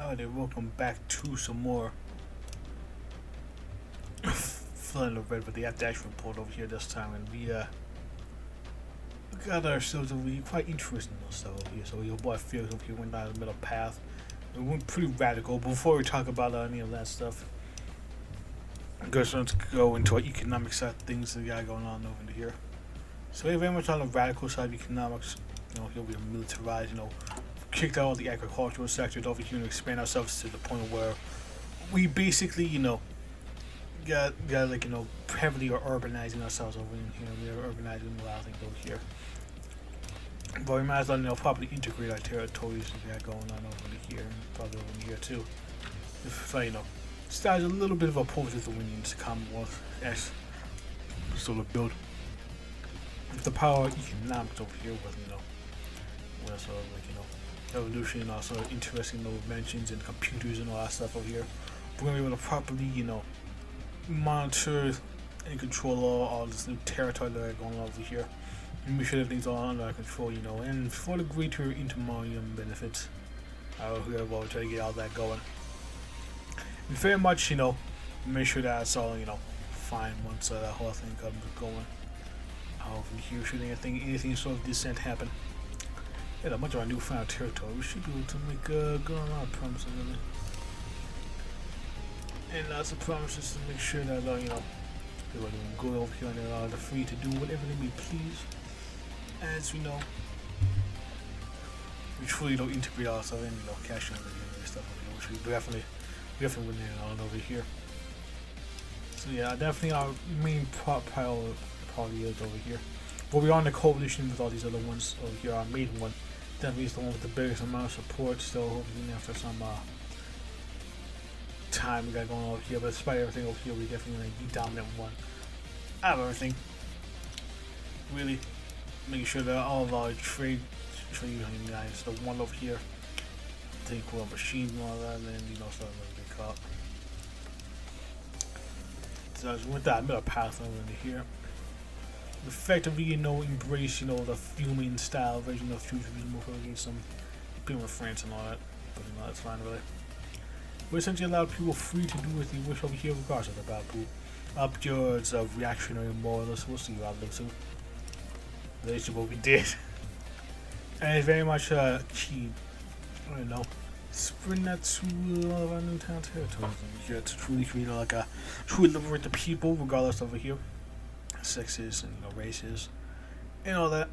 Howdy, welcome back to some more Flood of Red, but they have the actual report over here this time, and we got ourselves a really quite interesting stuff over here. So your boy Felix over here went down the middle path. We went pretty radical. Before we talk about any of that stuff, let's go into our economic side of things that we got going on over here. So we're very much on the radical side of economics. Here we are militarized, kicked out all the agricultural sectors over here and expand ourselves to the point where we basically, got like, heavily are urbanizing ourselves over in here. We are urbanizing a lot of things over here. But we might as well, properly integrate our territories that we got going on over here and probably over in here too. If starts a little bit of a pull with the Windians Commonwealth as sort of build the power of economics over here with, with sort of like, evolution and also interesting inventions and computers and all that stuff over here. We're gonna be able to properly, monitor and control all this new territory that are going on over here. And make sure that things are under our control, and for the greater intermarium benefits. We're going to try to get all that going. And very much, make sure that's all, fine once that whole thing comes going. Over here, should anything sort of descent happen. Yeah, a bunch of our newfound territory. We should be able to make good on our promises, really. And lots of promises to make sure that, people are doing good over here and they're free to do whatever they may please. As we know, we truly don't integrate ourselves in, cash and stuff over here, which we definitely wouldn't on over here. So yeah, definitely our main priority is over here. But we're on the coalition with all these other ones over here. Our main one definitely is the one with the biggest amount of support. Still hoping after some time we got going over here, but despite everything over here, we definitely the dominant one out of everything. Really making sure that all of our trade guys, the one over here, take cool machines and all that, and then stuff like they call. So with that middle path over here. Effectively, embrace, the fuming style version of futurism against some people in France and all that. But that's fine, really. We essentially allow people free to do as they wish over here, regardless of the bad pool. Upwards of reactionary moralists, we'll see how live to. That's what we did. And it's very much key, spreading that to all of our new town territories over here to truly create truly liberate the people, regardless over here. Sexes and races and all that.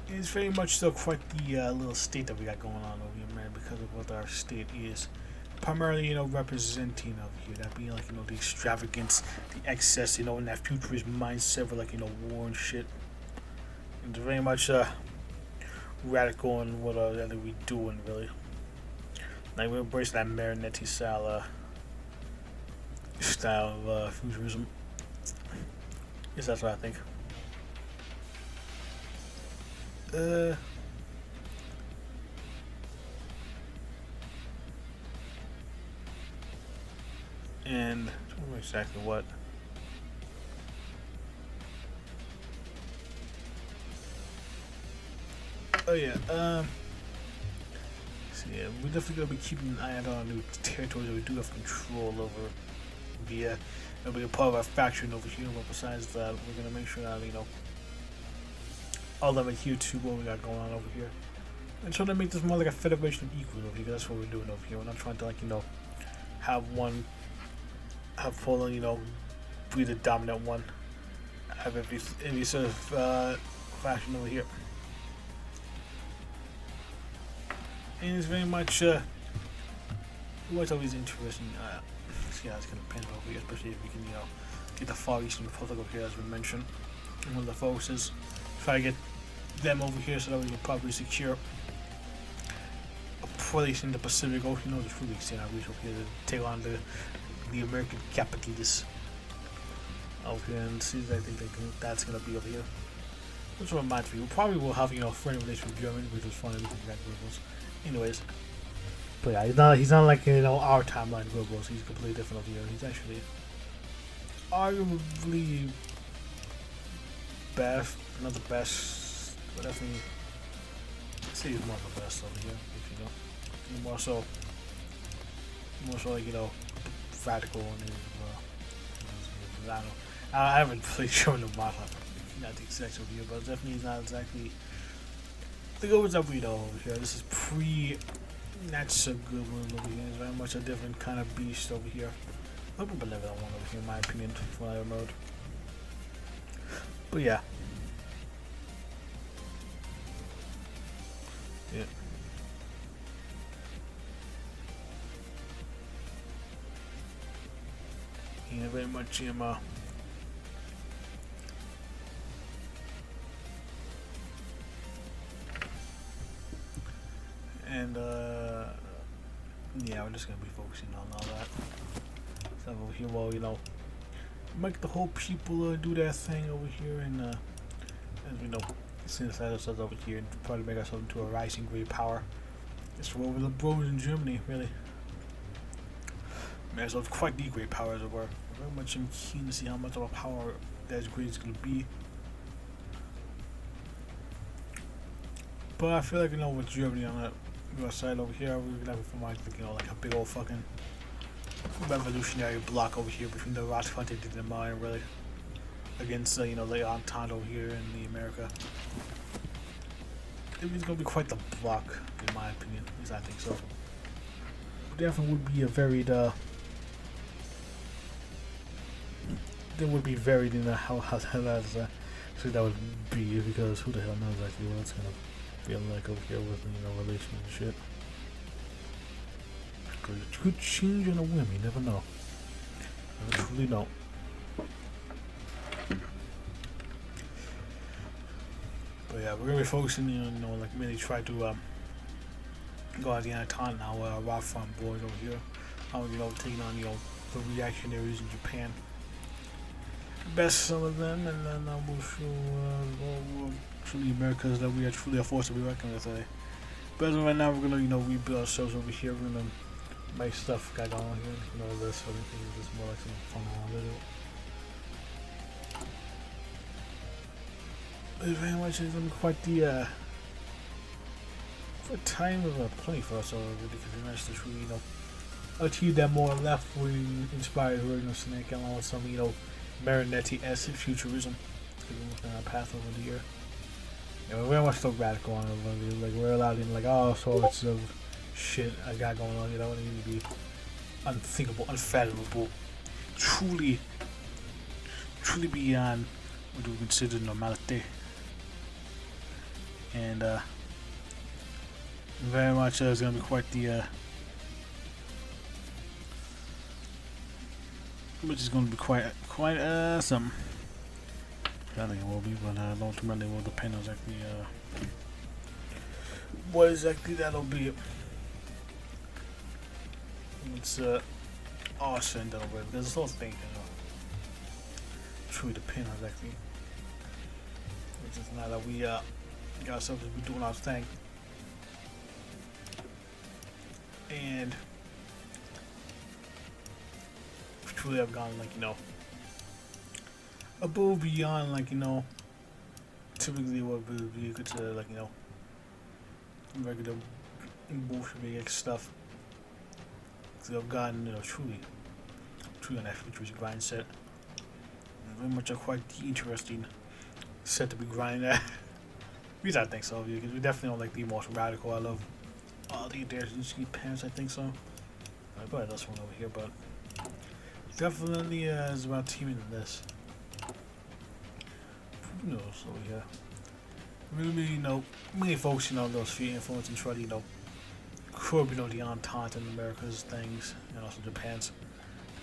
It's very much still quite the little state that we got going on over here, man, because of what our state is primarily, representing over here. That being the extravagance, the excess, and that futurist mindset with war and shit. And it's very much radical in what that we doing, really. Like we embrace that Marinetti style of futurism. Yes, that's what I think. And I don't know exactly what. Oh yeah. So yeah, we're definitely gonna be keeping an eye on our new territories that we do have control over via. It'll be a part of our faction over here, but besides that, we're going to make sure that, all of them adhere to what we got going on over here. And try to make this more like a federation of equals over here, because that's what we're doing over here. We're not trying to, have Poland, be the dominant one, have any sort of faction over here. And it's very much, what's always interesting, yeah, it's kind of painful over here, especially if we can, get the Far Eastern Republic over here, as we mentioned. And one of the focuses, try to get them over here so that we can probably secure a place in the Pacific Ocean, to truly extend our reach over here to take on the American capitalists over here and see if I think that's going to be over here. Which one reminds me, we probably will have, friendly relations with Germany, which is funny because we got globals. Anyways. But yeah, he's not like, our timeline globals. He's completely different over here. He's actually arguably best, not the best, but definitely, I'd say he's more of the best over here, if more so like radical and I don't know. I haven't played showing the mod, not the exact over here, but definitely not exactly. The good ones over here. This is not so good one over here. It's very much a different kind of beast over here. A little bit level 1 over here, in my opinion, from another mode. But yeah. Yeah. Yeah, very much and yeah, we're just gonna be focusing on all that stuff over here. Well, make the whole people do their thing over here, and as we know, synthesize ourselves over here and probably make ourselves into a rising great power. It's for over the bros in Germany, really. Man, so it's quite the great power as it were. Very much I'm keen to see how much of a power that great is gonna be. But I feel like with Germany on that side over here, we're gonna have like a big old fucking revolutionary block over here between the Rochefort and the Mayan, really, against the Entente over here in the America. It's gonna be quite the block, in my opinion. At least I think so. Definitely would be a varied. There would be varied in how that's so that would be, because who the hell knows exactly what it's gonna feel like over here with relations and shit. It could change on a whim, you never know. I truly don't. But yeah, we're gonna be focusing on like really try to go at the Entente now, Rock Front boys over here. Taking on the reactionaries in Japan. Best some of them, and then we'll show the Americas that we are truly a force to be reckoned with. But as of right now, we're gonna rebuild ourselves over here. We're gonna make stuff got going here. This sort of thing is just more like some fun around with it. But very much is gonna be quite the for time of plenty for us already, because it's nice to truly achieve that more left-wing inspired version of Snake along with some Marinetti-esque futurism. Looking at our path over the year. We're very much so radical on it. Like we're allowed in all sorts of shit I got going on. It need to be unthinkable, unfathomable, truly beyond what we consider normality. And very much it's gonna be quite the which is going to be quite some. I think it will be, but ultimately it will depend on exactly what exactly that'll be. It's awesome and done with. There's this whole thing, truly depend on exactly. It's just now that we got ourselves to be doing our thing, and truly have gone above beyond typically what would be considered regular Bolshevik stuff. So I've gotten truly on that futuristic grind set. Very much a quite interesting set to be grinding at. At least I think so, because we definitely don't like the most radical. I love all the Daredevil pants, I think so. I probably this one over here, but definitely is about teaming in this. Who knows? So yeah, really, really focusing on those few influences and try to, curb, the Entente and America's things, and also Japan's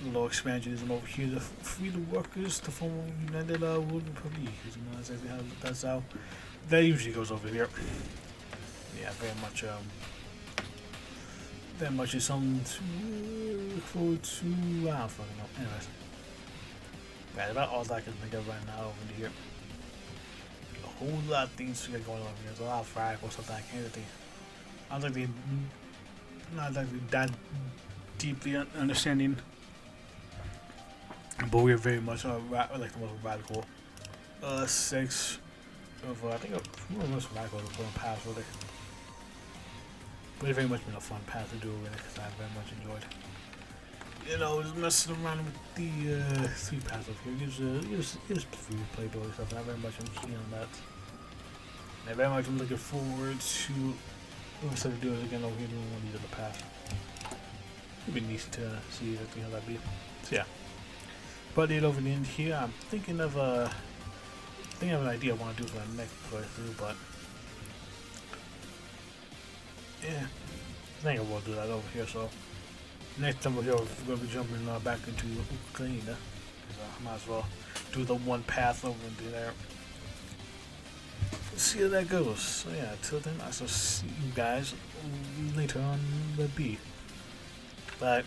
little expansionism over here to free the workers to form a united world republic. That's exactly that's how that usually goes over here. Yeah, very much is something to look forward to. I don't fucking know. Anyways, yeah, about all that I can think of right now over here. A whole lot of things to get going on here. There's a lot of frag or something I can't think. I don't think not that deeply understanding, but we're very much like the most radical sex of I think one of the most radical of the past, really. But it's very much been a fun path to do really, because I very much enjoyed, you know, just messing around with the three paths up here. Gives free playability stuff, and I very much am keen on that. And I very much am looking forward to instead of doing it again over here doing one of these other paths. It'd be nice to see exactly how that'd be. So yeah. But over the end here, I'm thinking of an idea I want to do for the next playthrough, but yeah, I think I will do that over here. So next time we're here, we're going to be jumping back into Ukraine, because I might as well do the one path over into there. See how that goes. So yeah, till then, I shall see you guys later on the beat. Bye.